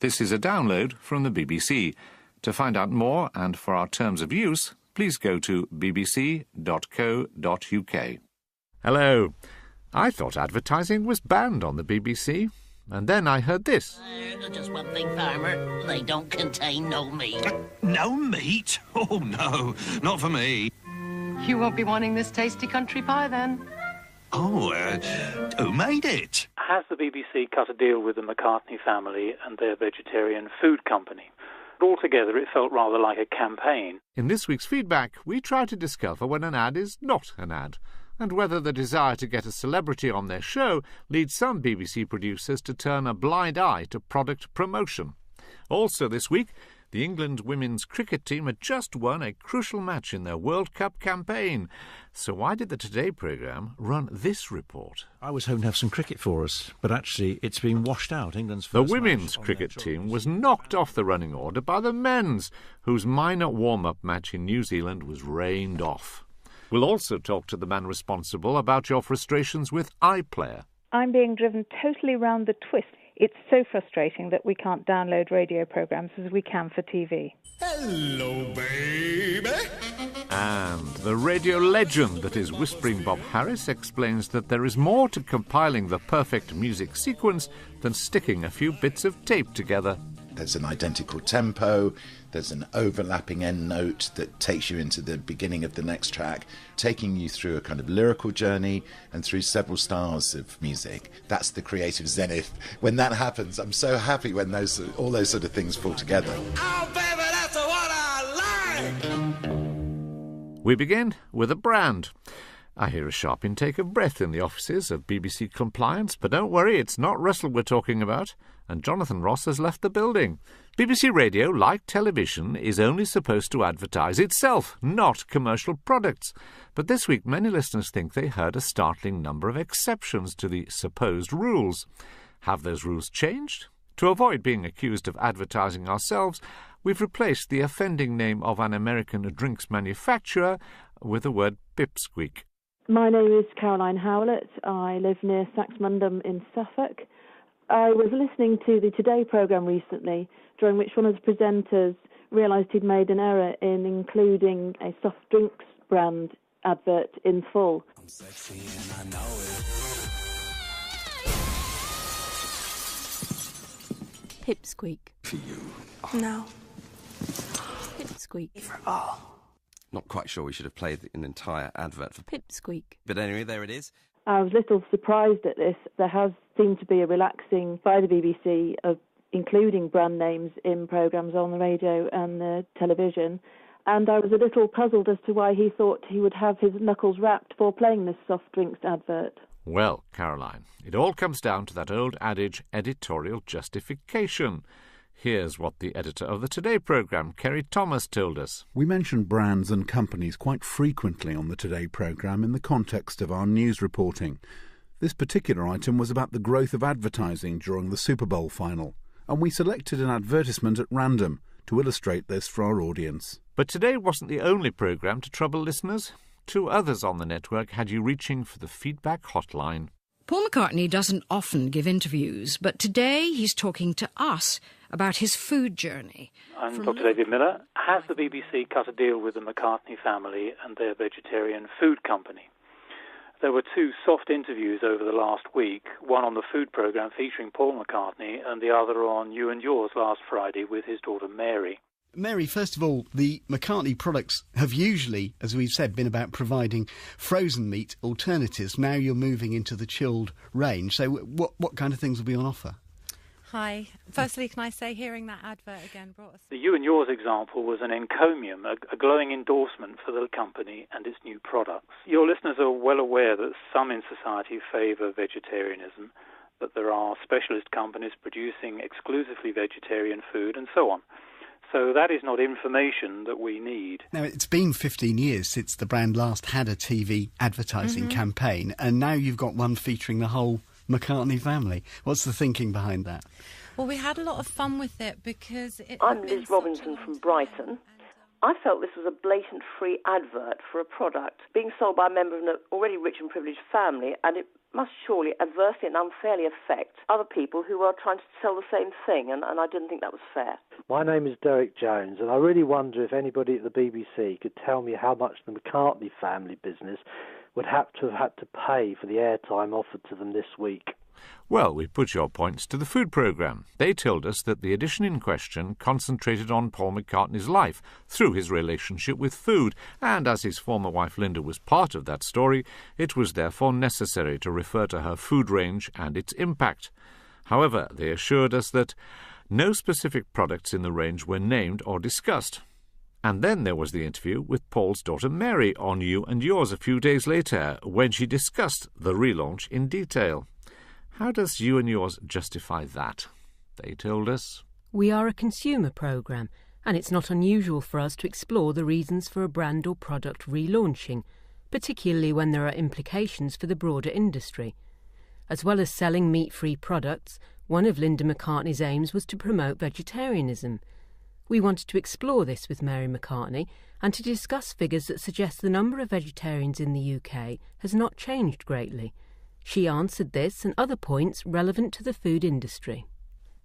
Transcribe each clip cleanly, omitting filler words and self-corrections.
This is a download from the BBC. To find out more and for our terms of use, please go to bbc.co.uk. Hello. I thought advertising was banned on the BBC, and then I heard this. Just one thing, Farmer. They don't contain no meat. No meat? Oh, no, not for me. You won't be wanting this tasty country pie, then. Oh, who made it? Has the BBC cut a deal with the McCartney family and their vegetarian food company? Altogether, it felt rather like a campaign. In this week's feedback, we try to discover when an ad is not an ad, and whether the desire to get a celebrity on their show leads some BBC producers to turn a blind eye to product promotion. Also this week, the England women's cricket team had just won a crucial match in their World Cup campaign. So why did the Today programme run this report? I was hoping to have some cricket for us, but actually it's been washed out. England's The first women's cricket team was knocked off the running order by the men's, whose minor warm-up match in New Zealand was rained off. We'll also talk to the man responsible about your frustrations with iPlayer. I'm being driven totally round the twist. It's so frustrating that we can't download radio programmes as we can for TV. Hello, baby. And the radio legend that is Whispering Bob Harris explains that there is more to compiling the perfect music sequence than sticking a few bits of tape together. There's an identical tempo, there's an overlapping end note that takes you into the beginning of the next track, taking you through a kind of lyrical journey and through several styles of music. That's the creative zenith. When that happens, I'm so happy when all those sort of things fall together. Oh, baby, that's what I like! We begin with a brand. I hear a sharp intake of breath in the offices of BBC Compliance, but don't worry, it's not Russell we're talking about, and Jonathan Ross has left the building. BBC Radio, like television, is only supposed to advertise itself, not commercial products. But this week many listeners think they heard a startling number of exceptions to the supposed rules. Have those rules changed? To avoid being accused of advertising ourselves, we've replaced the offending name of an American drinks manufacturer with the word pipsqueak. My name is Caroline Howlett. I live near Saxmundham in Suffolk. I was listening to the Today programme recently, during which one of the presenters realised he'd made an error in including a soft drinks brand advert in full. I'm sexy and I know it. Pipsqueak. For you. No. Pipsqueak. For all. Not quite sure we should have played an entire advert for Pipsqueak. But anyway, there it is. I was a little surprised at this. There has seemed to be a relaxing by the BBC of including brand names in programmes on the radio and the television, and I was a little puzzled as to why he thought he would have his knuckles wrapped for playing this soft drinks advert. Well, Caroline, it all comes down to that old adage, editorial justification. Here's what the editor of the Today programme, Kerry Thomas, told us. We mention brands and companies quite frequently on the Today programme in the context of our news reporting. This particular item was about the growth of advertising during the Super Bowl final, and we selected an advertisement at random to illustrate this for our audience. But Today wasn't the only programme to trouble listeners. 2 others on the network had you reaching for the feedback hotline. Paul McCartney doesn't often give interviews, but today he's talking to us about his food journey. I'm Dr. David Miller. Has the BBC cut a deal with the McCartney family and their vegetarian food company? There were 2 soft interviews over the last week, one on the food programme featuring Paul McCartney and the other on You and Yours last Friday with his daughter Mary. Mary, first of all, the McCartney products have usually, as we've said, been about providing frozen meat alternatives. Now you're moving into the chilled range. So what kind of things will be on offer? Hi. Firstly, can I say hearing that advert again brought us... The You and Yours example was an encomium, a glowing endorsement for the company and its new products. Your listeners are well aware that some in society favour vegetarianism, that there are specialist companies producing exclusively vegetarian food and so on. So that is not information that we need. Now, it's been 15 years since the brand last had a TV advertising campaign, and now you've got one featuring the whole McCartney family. What's the thinking behind that? Well, we had a lot of fun with it because... I'm Liz Robinson from Brighton. I felt this was a blatant free advert for a product being sold by a member of an already rich and privileged family, and it must surely adversely and unfairly affect other people who are trying to sell the same thing, and I didn't think that was fair. My name is Derek Jones, and I really wonder if anybody at the BBC could tell me how much the McCartney family business would have had to pay for the airtime offered to them this week. Well, we put your points to the food programme. They told us that the edition in question concentrated on Paul McCartney's life through his relationship with food, and as his former wife Linda was part of that story, it was therefore necessary to refer to her food range and its impact. However, they assured us that no specific products in the range were named or discussed. And then there was the interview with Paul's daughter Mary on You and Yours a few days later, when she discussed the relaunch in detail. How does You and Yours justify that? They told us. We are a consumer programme, and it's not unusual for us to explore the reasons for a brand or product relaunching, particularly when there are implications for the broader industry. As well as selling meat-free products, one of Linda McCartney's aims was to promote vegetarianism. We wanted to explore this with Mary McCartney and to discuss figures that suggest the number of vegetarians in the UK has not changed greatly. She answered this and other points relevant to the food industry.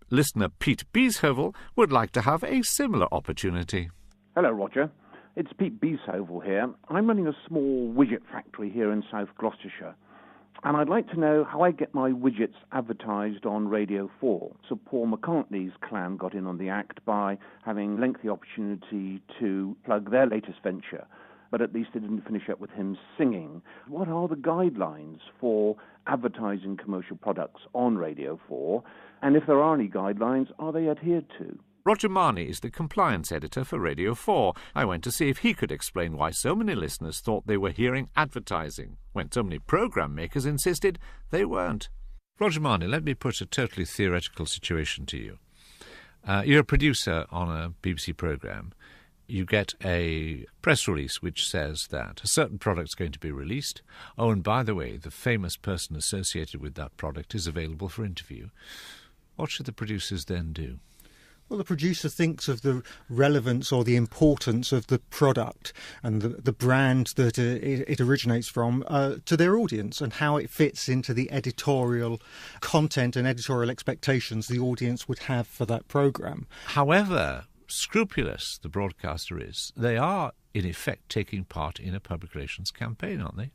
Listener Pete Beeshovel would like to have a similar opportunity. Hello, Roger. It's Pete Beeshovel here. I'm running a small widget factory here in South Gloucestershire, and I'd like to know how I get my widgets advertised on Radio 4. So Paul McCartney's clan got in on the act by having lengthy opportunity to plug their latest venture, but at least it didn't finish up with him singing. What are the guidelines for advertising commercial products on Radio 4? And if there are any guidelines, are they adhered to? Roger Marnie is the compliance editor for Radio 4. I went to see if he could explain why so many listeners thought they were hearing advertising, when so many programme makers insisted they weren't. Roger Marnie, let me put a totally theoretical situation to you. You're a producer on a BBC programme. You get a press release which says that a certain product's going to be released. Oh, and by the way, the famous person associated with that product is available for interview. What should the producers then do? Well, the producer thinks of the relevance or the importance of the product and the brand that it originates from to their audience and how it fits into the editorial content and editorial expectations the audience would have for that programme. However scrupulous the broadcaster is, they are, in effect, taking part in a public relations campaign, aren't they?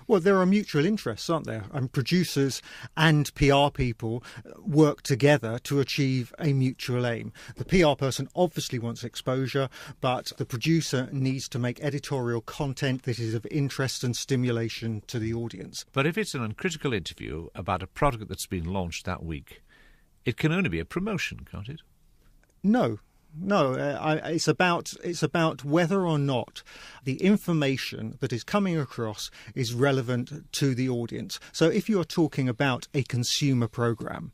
Well, there are mutual interests, aren't there? And producers and PR people work together to achieve a mutual aim. The PR person obviously wants exposure, but the producer needs to make editorial content that is of interest and stimulation to the audience. But if it's an uncritical interview about a product that's been launched that week, it can only be a promotion, can't it? No, it's about whether or not the information that is coming across is relevant to the audience. So if you're talking about a consumer programme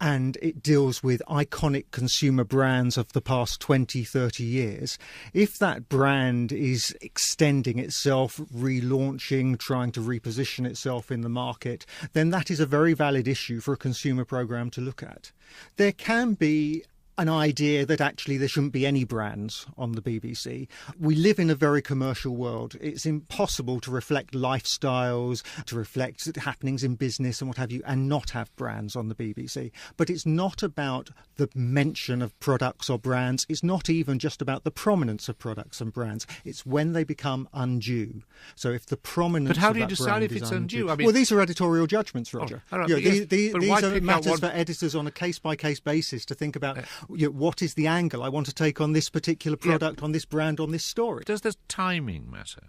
and it deals with iconic consumer brands of the past 20, 30 years, if that brand is extending itself, relaunching, trying to reposition itself in the market, then that is a very valid issue for a consumer programme to look at. There can be an idea that actually there shouldn't be any brands on the BBC. We live in a very commercial world. It's impossible to reflect lifestyles, to reflect happenings in business and what have you, and not have brands on the BBC. But it's not about the mention of products or brands. It's not even just about the prominence of products and brands. It's when they become undue. So if the prominence But how of do you that decide brand if is it's undue? I mean, well, these are editorial judgments, Roger. Oh, all right, these are matters for one editors on a case-by-case basis to think about what is the angle I want to take on this particular product, on this brand, on this story. Does the timing matter?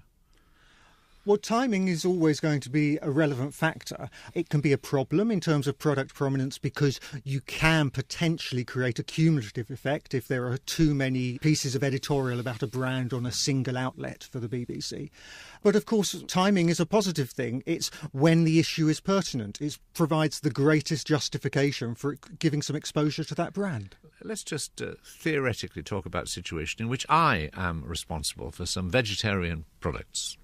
Well, timing is always going to be a relevant factor. It can be a problem in terms of product prominence because you can potentially create a cumulative effect if there are too many pieces of editorial about a brand on a single outlet for the BBC. But of course, timing is a positive thing. It's when the issue is pertinent. It provides the greatest justification for giving some exposure to that brand. Let's just theoretically talk about a situation in which I am responsible for some vegetarian products.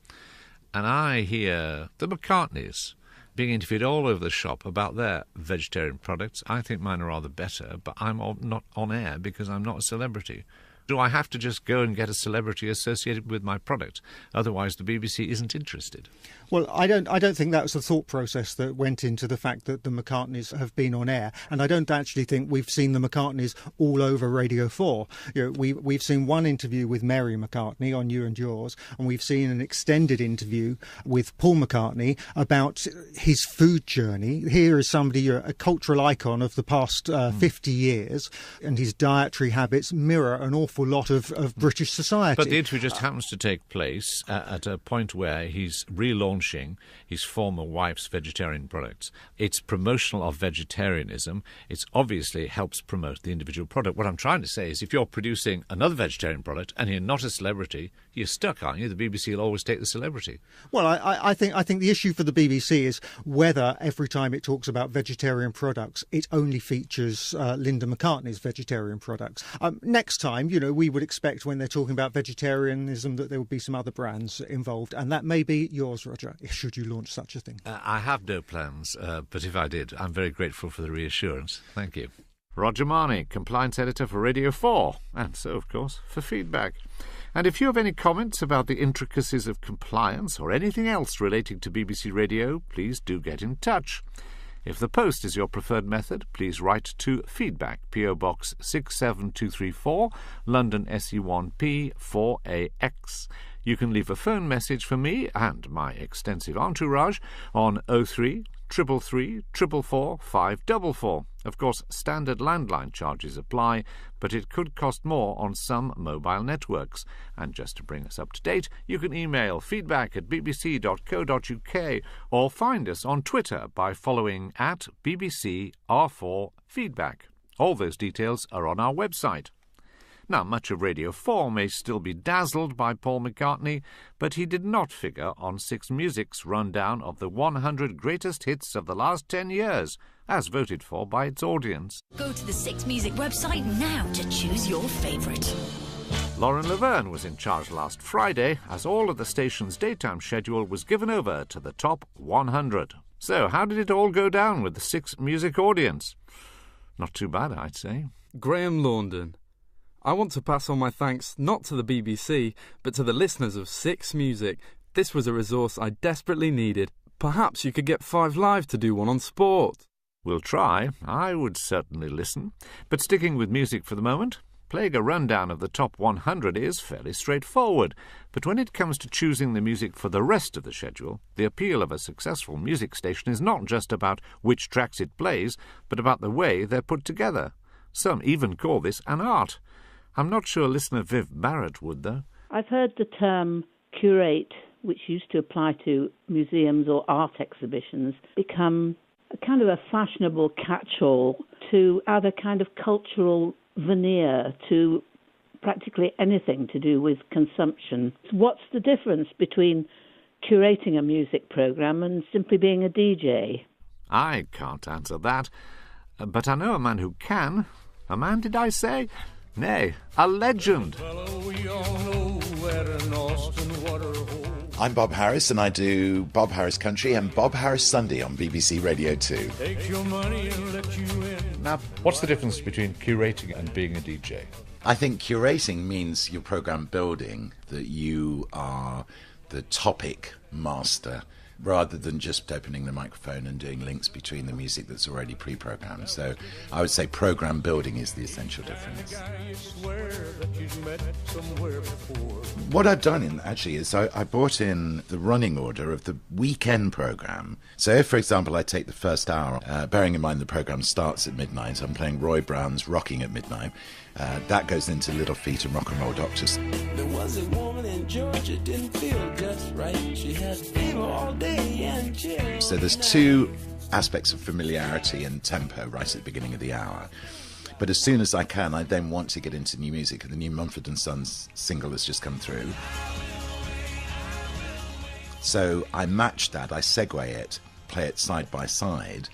And I hear the McCartneys being interviewed all over the shop about their vegetarian products. I think mine are rather better, but I'm not on air because I'm not a celebrity. Do I have to just go and get a celebrity associated with my product? Otherwise, the BBC isn't interested. Well, I don't think that was the thought process that went into the fact that the McCartneys have been on air, and I don't actually think we've seen the McCartneys all over Radio 4. We've seen one interview with Mary McCartney on You and Yours, and we've seen an extended interview with Paul McCartney about his food journey. Here is somebody, a cultural icon of the past 50 years, and his dietary habits mirror an awful lot of British society. But the interview just happens to take place at a point where he's relaunching his former wife's vegetarian products. It's promotional of vegetarianism. It obviously helps promote the individual product. What I'm trying to say is if you're producing another vegetarian product and you're not a celebrity, you're stuck, aren't you? The BBC will always take the celebrity. Well, I think the issue for the BBC is whether every time it talks about vegetarian products, it only features Linda McCartney's vegetarian products. Next time, we would expect when they're talking about vegetarianism that there would be some other brands involved, and that may be yours, Roger, should you launch such a thing. I have no plans, but if I did, I'm very grateful for the reassurance. Thank you. Roger Marnie, Compliance Editor for Radio 4, and so, of course, for feedback. And if you have any comments about the intricacies of compliance or anything else relating to BBC Radio, please do get in touch. If the post is your preferred method, please write to Feedback, PO Box 67234, London SE1P 4AX. You can leave a phone message for me and my extensive entourage on 03 333 444 544. Of course, standard landline charges apply, but it could cost more on some mobile networks. And just to bring us up to date, you can email feedback@bbc.co.uk or find us on Twitter by following @BBCR4Feedback. All those details are on our website. Now, much of Radio 4 may still be dazzled by Paul McCartney, but he did not figure on 6 Music's rundown of the 100 greatest hits of the last 10 years, as voted for by its audience. Go to the 6 Music website now to choose your favourite. Lauren Laverne was in charge last Friday, as all of the station's daytime schedule was given over to the top 100. So, how did it all go down with the 6 Music audience? Not too bad, I'd say. Graham Laundon. I want to pass on my thanks not to the BBC, but to the listeners of 6 Music. This was a resource I desperately needed. Perhaps you could get 5 Live to do one on sport. We'll try. I would certainly listen. But sticking with music for the moment, playing a rundown of the top 100 is fairly straightforward. But when it comes to choosing the music for the rest of the schedule, the appeal of a successful music station is not just about which tracks it plays, but about the way they're put together. Some even call this an art. I'm not sure listener Viv Barrett would, though. I've heard the term curate, which used to apply to museums or art exhibitions, become a kind of a fashionable catch-all to add a kind of cultural veneer to practically anything to do with consumption. What's the difference between curating a music programme and simply being a DJ? I can't answer that, but I know a man who can. A man, did I say? Nay, a legend. I'm Bob Harris, and I do Bob Harris Country and Bob Harris Sunday on BBC Radio 2. Now, what's the difference between curating and being a DJ? I think curating means your programme building, that you are the topic master, rather than just opening the microphone and doing links between the music that's already pre-programmed. So I would say programme building is the essential difference. What I've done actually is I brought in the running order of the weekend programme. So if, for example, I take the first hour, bearing in mind the programme starts at midnight, I'm playing Roy Brown's Rocking at Midnight. That goes into Little Feat and Rock and Roll Doctors. There was a woman in Georgia, didn't feel just right. She had fever all day and chills. So there's 2 aspects of familiarity and tempo right at the beginning of the hour. But as soon as I can, I then want to get into new music. The new Mumford & Sons single has just come through. So I match that, I segue it, play it side by side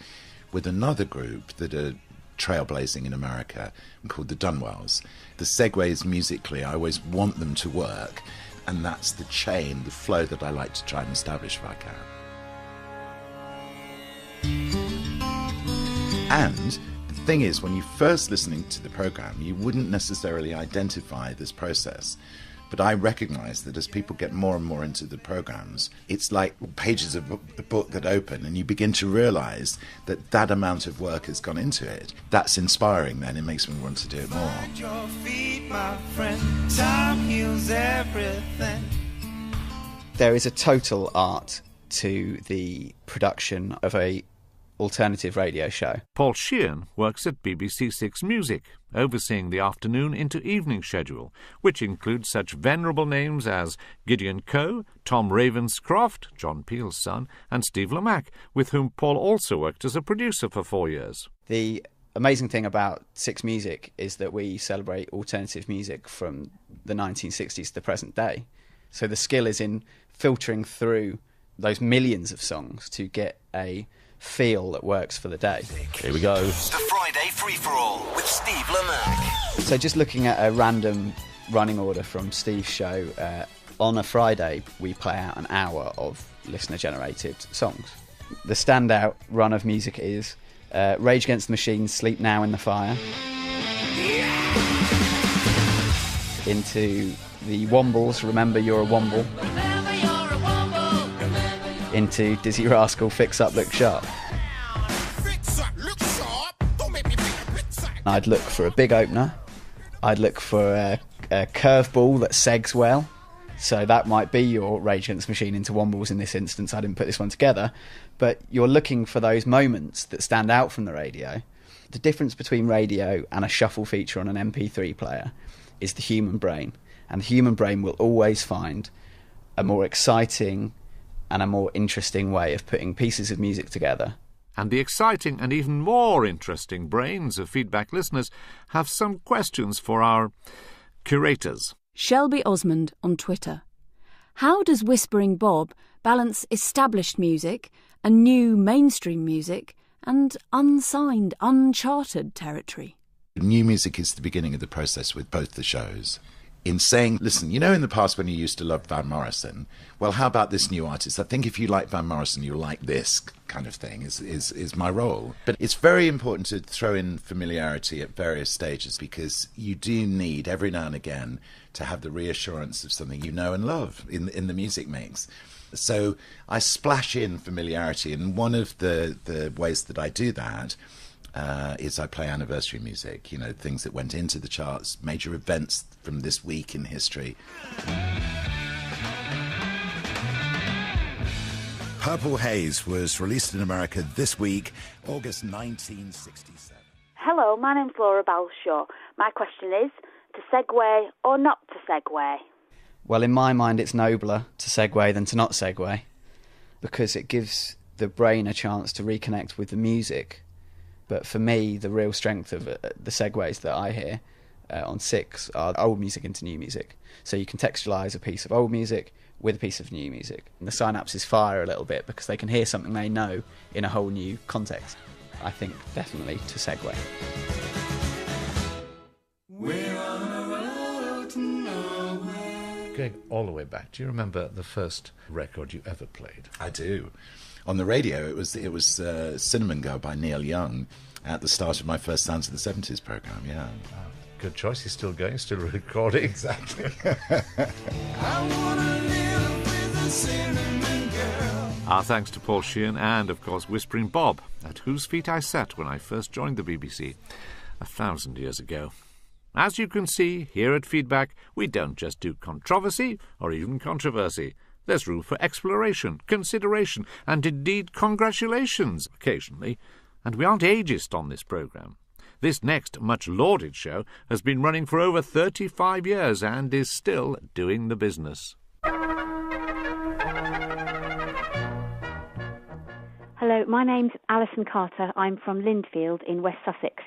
with another group that are trailblazing in America called the Dunwells. The segues musically, I always want them to work, and that's the chain, the flow that I like to try and establish if I can. And thing is, when you're first listening to the programme, you wouldn't necessarily identify this process. But I recognise that as people get more and more into the programmes, it's like pages of a book that open, and you begin to realise that that amount of work has gone into it. That's inspiring then. It makes me want to do it more. Your feet, my friend. Time heals everything. There is a total art to the production of a alternative radio show. Paul Sheehan works at BBC Six Music, overseeing the afternoon into evening schedule, which includes such venerable names as Gideon Coe, Tom Ravenscroft, John Peel's son, and Steve Lamacq, with whom Paul also worked as a producer for 4 years. The amazing thing about Six Music is that we celebrate alternative music from the 1960s to the present day. So the skill is in filtering through those millions of songs to get a feel that works for the day. Here we go. The Friday Free-for-All with Steve Lamacq. So just looking at a random running order from Steve's show, on a Friday we play out an hour of listener-generated songs. The standout run of music is Rage Against the Machine, Sleep Now in the Fire. Into the Wombles, Remember You're a Womble. Into Dizzy Rascal, Fix Up, Look Sharp. I'd look for a big opener. I'd look for a curveball that segs well. So that might be your Rage Against the Machine into Wombles in this instance. I didn't put this one together. But you're looking for those moments that stand out from the radio. The difference between radio and a shuffle feature on an MP3 player is the human brain. And the human brain will always find a more exciting and a more interesting way of putting pieces of music together. And the exciting and even more interesting brains of feedback listeners have some questions for our curators. Shelby Osmond on Twitter. How does Whispering Bob balance established music and new mainstream music and unsigned, uncharted territory? New music is the beginning of the process with both the shows. In saying, listen, you know in the past when you used to love Van Morrison, well, how about this new artist? I think if you like Van Morrison, you'll like this kind of thing is my role. But it's very important to throw in familiarity at various stages, because you do need every now and again to have the reassurance of something you know and love in the music mix. So I splash in familiarity, and one of the ways that I do that is I play anniversary music, you know, things that went into the charts, major events from this week in history. Purple Haze was released in America this week, August 1967. Hello, my name's Laura Balshaw. My question is, to segue or not to segue? Well, in my mind, it's nobler to segue than to not segue, because it gives the brain a chance to reconnect with the music. But for me, the real strength of the segues that I hear on Six are old music into new music. So you contextualise a piece of old music with a piece of new music. And the synapses fire a little bit because they can hear something they know in a whole new context. I think definitely to segue. We're on a road to nowhere. Going all the way back, do you remember the first record you ever played? I do. On the radio, it was Cinnamon Girl by Neil Young at the start of my first Sounds of the 70s programme, yeah. Good choice. He's still going, still recording. Exactly. I wanna live with a cinnamon girl. Our thanks to Paul Sheehan and, of course, Whispering Bob, at whose feet I sat when I first joined the BBC 1,000 years ago. As you can see, here at Feedback, we don't just do controversy or even controversy. There's room for exploration, consideration, and indeed congratulations occasionally. And we aren't ageist on this programme. This next much-lauded show has been running for over 35 years and is still doing the business. Hello, my name's Alison Carter. I'm from Lindfield in West Sussex.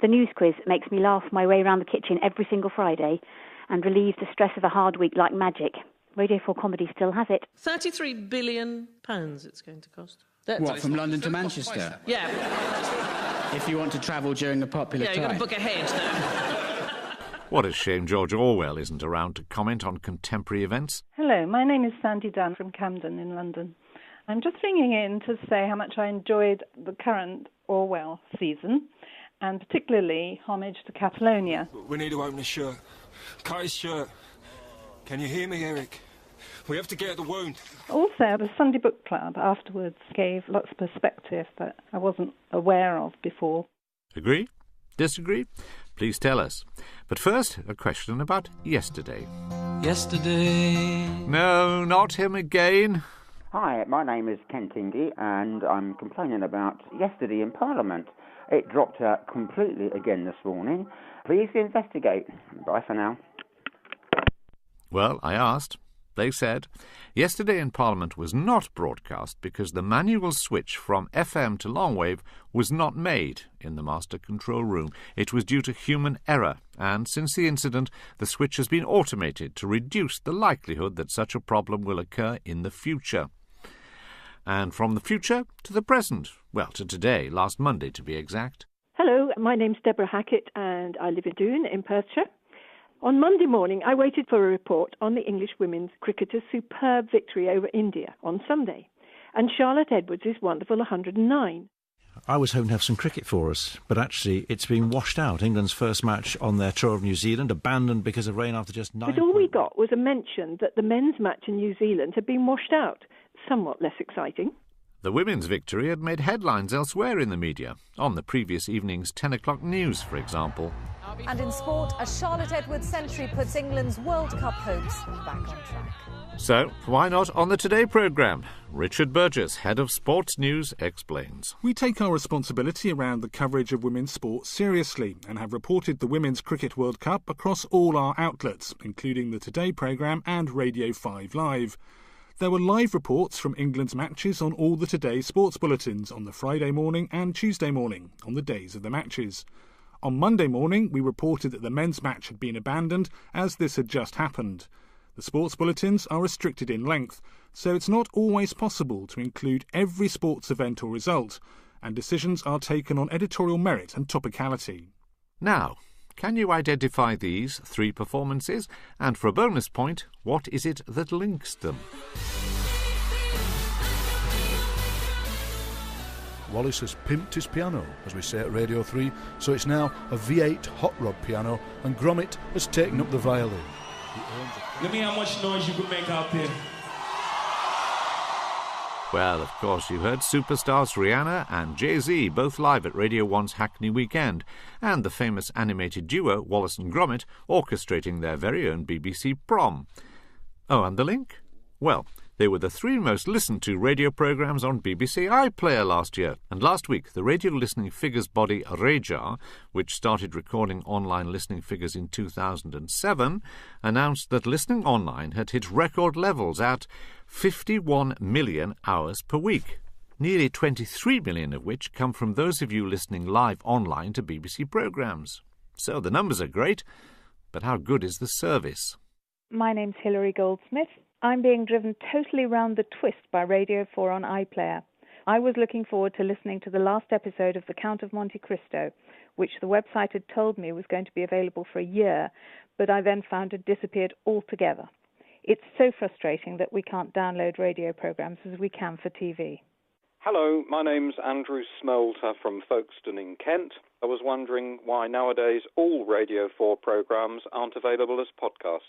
The news quiz makes me laugh my way around the kitchen every single Friday and relieves the stress of a hard week like magic. Radio 4 Comedy still has it. £33 billion it's going to cost. What, from London to Manchester? Yeah. If you want to travel during a popular time. Yeah, you've got to book ahead now. What a shame George Orwell isn't around to comment on contemporary events. Hello, my name is Sandy Dunn from Camden in London. I'm just ringing in to say how much I enjoyed the current Orwell season and particularly homage to Catalonia. We need to open the shirt. Cut his shirt. Can you hear me, Eric? We have to get at the wound. Also, the Sunday Book Club afterwards gave lots of perspective that I wasn't aware of before. Agree? Disagree? Please tell us. But first, a question about yesterday. Yesterday. No, not him again. Hi, my name is Ken Tingy, and I'm complaining about yesterday in Parliament. It dropped out completely again this morning. Please investigate. Bye for now. Well, I asked. They said, yesterday in Parliament was not broadcast because the manual switch from FM to longwave was not made in the master control room. It was due to human error, and since the incident, the switch has been automated to reduce the likelihood that such a problem will occur in the future. And from the future to the present, well, to today, last Monday to be exact. Hello, my name's Deborah Hackett, and I live in Doon in Perthshire. On Monday morning, I waited for a report on the English women's cricketers' superb victory over India on Sunday. And Charlotte Edwards' wonderful 109. I was hoping to have some cricket for us, but actually it's been washed out. England's first match on their tour of New Zealand, abandoned because of rain after just 9 But all we got was a mention that the men's match in New Zealand had been washed out. Somewhat less exciting. The women's victory had made headlines elsewhere in the media, on the previous evening's 10 o'clock news, for example. And in sport, a Charlotte Edwards century puts England's World Cup hopes back on track. So, why not on the Today programme? Richard Burgess, Head of Sports News, explains. We take our responsibility around the coverage of women's sport seriously and have reported the Women's Cricket World Cup across all our outlets, including the Today programme and Radio 5 Live. There were live reports from England's matches on all the Today sports bulletins on the Friday morning and Tuesday morning, on the days of the matches. On Monday morning, we reported that the men's match had been abandoned as this had just happened. The sports bulletins are restricted in length, so it's not always possible to include every sports event or result, and decisions are taken on editorial merit and topicality. Now, can you identify these 3 performances? And for a bonus point, what is it that links them? Wallace has pimped his piano, as we say at Radio 3, so it's now a V8 hot rod piano, and Gromit has taken up the violin. Let me how much noise you can make out there. Well, of course, you heard superstars Rihanna and Jay-Z both live at Radio 1's Hackney Weekend, and the famous animated duo Wallace and Gromit orchestrating their very own BBC prom. Oh, and the link? Well, they were the 3 most listened to radio programmes on BBC iPlayer last year. And last week, the radio listening figures body RAJAR, which started recording online listening figures in 2007, announced that listening online had hit record levels at 51 million hours per week. Nearly 23 million of which come from those of you listening live online to BBC programmes. So the numbers are great, but how good is the service? My name's Hilary Goldsmith. I'm being driven totally round the twist by Radio 4 on iPlayer. I was looking forward to listening to the last episode of The Count of Monte Cristo, which the website had told me was going to be available for a year, but I then found had disappeared altogether. It's so frustrating that we can't download radio programmes as we can for TV. Hello, my name's Andrew Smelter from Folkestone in Kent. I was wondering why nowadays all Radio 4 programmes aren't available as podcasts.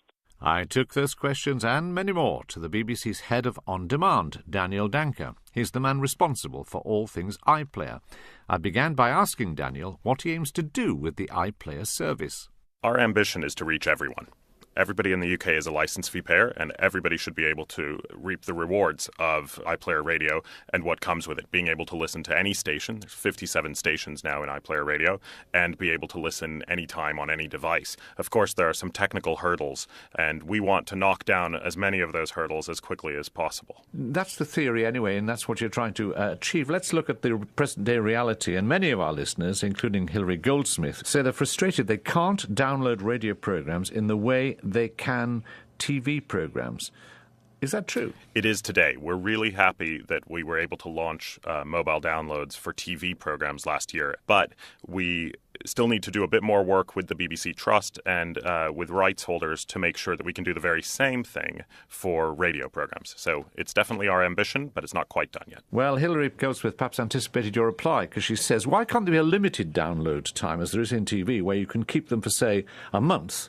I took those questions and many more to the BBC's head of On Demand, Daniel Danker. He's the man responsible for all things iPlayer. I began by asking Daniel what he aims to do with the iPlayer service. Our ambition is to reach everyone. Everybody in the UK is a license fee payer, and everybody should be able to reap the rewards of iPlayer Radio and what comes with it, being able to listen to any station. There's 57 stations now in iPlayer Radio, and be able to listen anytime on any device. Of course, there are some technical hurdles, and we want to knock down as many of those hurdles as quickly as possible. That's the theory anyway, and that's what you're trying to achieve. Let's look at the present-day reality, and many of our listeners, including Hilary Goldsmith, say they're frustrated they can't download radio programmes in the way they can TV programmes. Is that true? It is today. We're really happy that we were able to launch mobile downloads for TV programs last year, but we still need to do a bit more work with the BBC Trust and with rights holders to make sure that we can do the very same thing for radio programmes. So it's definitely our ambition, but it's not quite done yet. Well, Hilary Goldsmith perhaps anticipated your reply, because she says, why can't there be a limited download time, as there is in TV, where you can keep them for, say, a month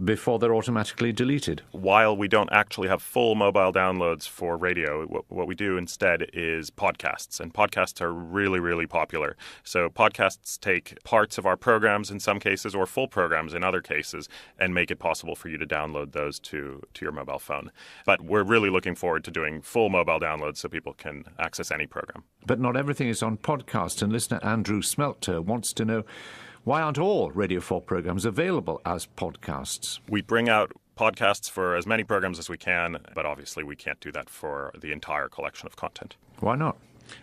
before they're automatically deleted? While we don't actually have full mobile downloads for radio, what we do instead is podcasts. And podcasts are really, really popular. So podcasts take parts of our programs in some cases, or full programs in other cases, and make it possible for you to download those to your mobile phone. But we're really looking forward to doing full mobile downloads so people can access any program. But not everything is on podcast, and listener Andrew Smelter wants to know, why aren't all Radio 4 programmes available as podcasts? We bring out podcasts for as many programs as we can, but obviously we can't do that for the entire collection of content. Why not?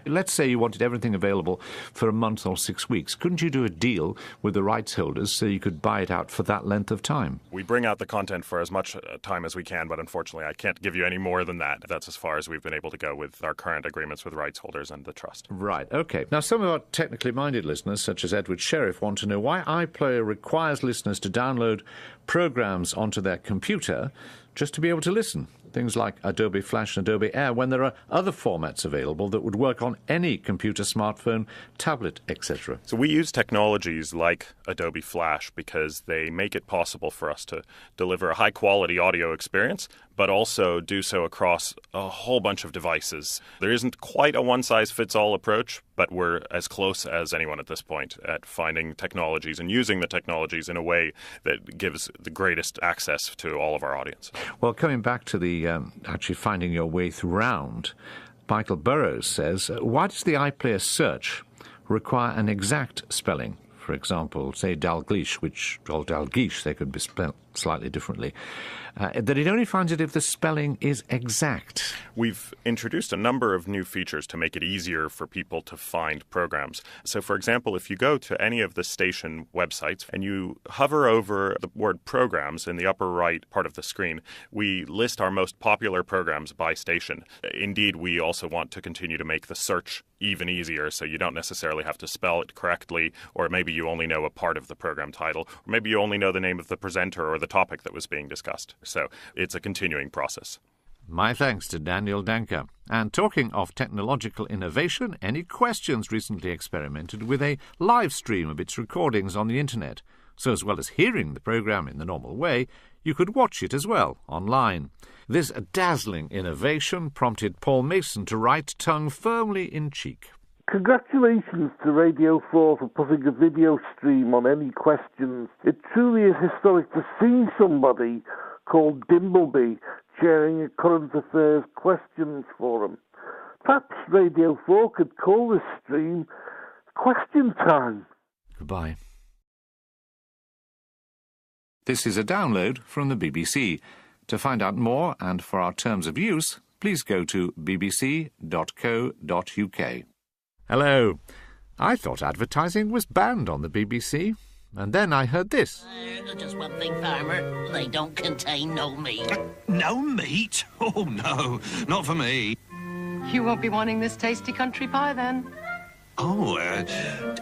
Let's say you wanted everything available for a month or 6 weeks. Couldn't you do a deal with the rights holders so you could buy it out for that length of time? We bring out the content for as much time as we can, but unfortunately I can't give you any more than that. That's as far as we've been able to go with our current agreements with rights holders and the Trust. Right, OK. Now, some of our technically minded listeners, such as Edward Sheriff, want to know why iPlayer requires listeners to download programmes onto their computer just to be able to listen. Things like Adobe Flash and Adobe Air, when there are other formats available that would work on any computer, smartphone, tablet, etc. So we use technologies like Adobe Flash because they make it possible for us to deliver a high-quality audio experience, but also do so across a whole bunch of devices. There isn't quite a one-size-fits-all approach, but we're as close as anyone at this point at finding technologies and using the technologies in a way that gives the greatest access to all of our audience. Well, coming back to the actually finding your way through, Michael Burrows says, why does the iPlayer search require an exact spelling? For example, say Dalglish, or Dalgish, they could be spelled slightly differently, that it only finds it if the spelling is exact. We've introduced a number of new features to make it easier for people to find programs. So, for example, if you go to any of the station websites and you hover over the word programs in the upper right part of the screen, we list our most popular programs by station. Indeed, we also want to continue to make the search even easier, so you don't necessarily have to spell it correctly, or maybe you only know a part of the program title, or maybe you only know the name of the presenter or the topic that was being discussed. So it's a continuing process. My thanks to Daniel Danker. And talking of technological innovation, Any Questions recently experimented with a live stream of its recordings on the internet. So as well as hearing the programme in the normal way, you could watch it as well online. This dazzling innovation prompted Paul Mason to write, tongue firmly in cheek. Congratulations to Radio 4 for putting a video stream on Any Questions. It truly is historic to see somebody called Dimbleby chairing a current affairs questions forum. Perhaps Radio 4 could call this stream Question Time. Goodbye. This is a download from the BBC. To find out more and for our terms of use, please go to bbc.co.uk. Hello. I thought advertising was banned on the BBC, and then I heard this. Just one thing, Farmer. They don't contain no meat. No meat? Oh, no. Not for me. You won't be wanting this tasty country pie, then. Oh,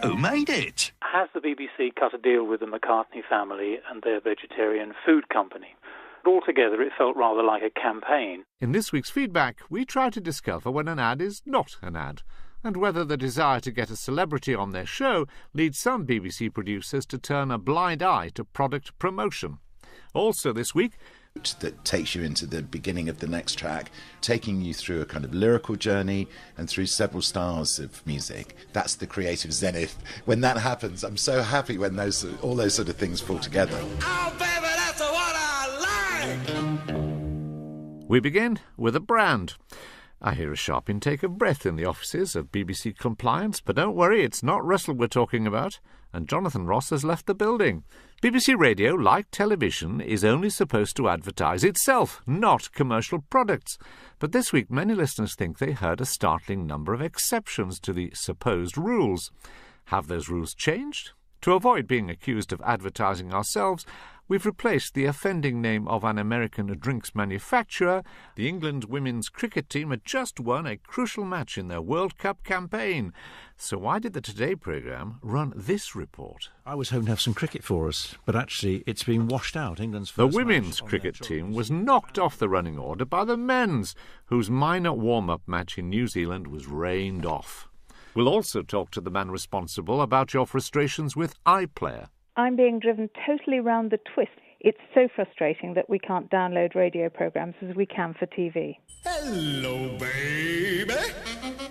who made it? Has the BBC cut a deal with the McCartney family and their vegetarian food company? Altogether, it felt rather like a campaign. In this week's feedback, we try to discover when an ad is not an ad, and whether the desire to get a celebrity on their show leads some BBC producers to turn a blind eye to product promotion. Also this week, that takes you into the beginning of the next track, taking you through a kind of lyrical journey and through several styles of music. That's the creative zenith. When that happens, I'm so happy when all those sort of things fall together. Oh, baby, that's what I like! We begin with a brand. I hear a sharp intake of breath in the offices of BBC Compliance, but don't worry, it's not Russell we're talking about, and Jonathan Ross has left the building. BBC Radio, like television, is only supposed to advertise itself, not commercial products. But this week many listeners think they heard a startling number of exceptions to the supposed rules. Have those rules changed? To avoid being accused of advertising ourselves, we've replaced the offending name of an American drinks manufacturer. The England women's cricket team had just won a crucial match in their World Cup campaign. So why did the Today programme run this report? I was hoping to have some cricket for us, but actually it's been washed out. England's The first women's cricket team was knocked off the running order by the men's, whose minor warm-up match in New Zealand was rained off. We'll also talk to the man responsible about your frustrations with iPlayer. I'm being driven totally round the twist. It's so frustrating that we can't download radio programmes as we can for TV. Hello, baby.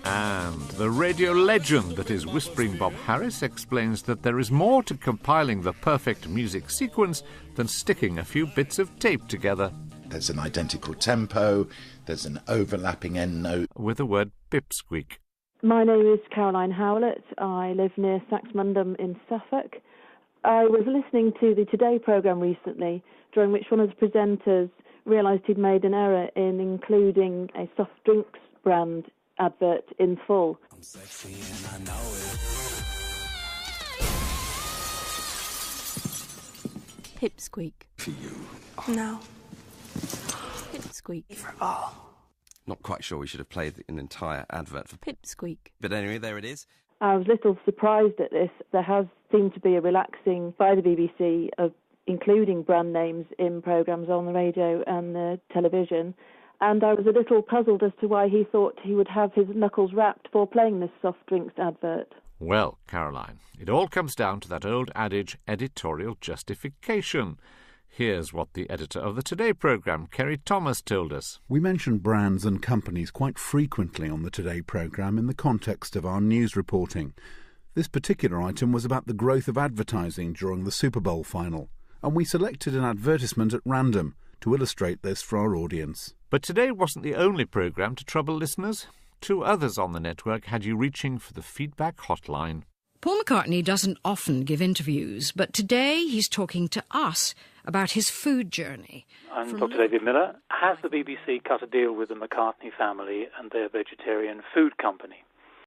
And the radio legend that is Whispering Bob Harris explains that there is more to compiling the perfect music sequence than sticking a few bits of tape together. There's an identical tempo, there's an overlapping end note. With the word pipsqueak. My name is Caroline Howlett. I live near Saxmundham in Suffolk. I was listening to the Today programme recently, during which one of the presenters realised he'd made an error in including a soft drinks brand advert in full. I'm sexy and I know it. Pipsqueak. For you. No. Pipsqueak. For all. Not quite sure we should have played an entire advert for Pipsqueak. But anyway, there it is. I was a little surprised at this. There has seemed to be a relaxing by the BBC of including brand names in programmes on the radio and the television, and I was a little puzzled as to why he thought he would have his knuckles wrapped for playing this soft drinks advert. Well, Caroline, it all comes down to that old adage, editorial justification. Here's what the editor of the Today programme, Kerry Thomas, told us. We mention brands and companies quite frequently on the Today programme in the context of our news reporting. This particular item was about the growth of advertising during the Super Bowl final, and we selected an advertisement at random to illustrate this for our audience. But Today wasn't the only programme to trouble listeners. 2 others on the network had you reaching for the feedback hotline. Paul McCartney doesn't often give interviews, but today he's talking to us about his food journey. I'm Dr. David Miller. Has the BBC cut a deal with the McCartney family and their vegetarian food company?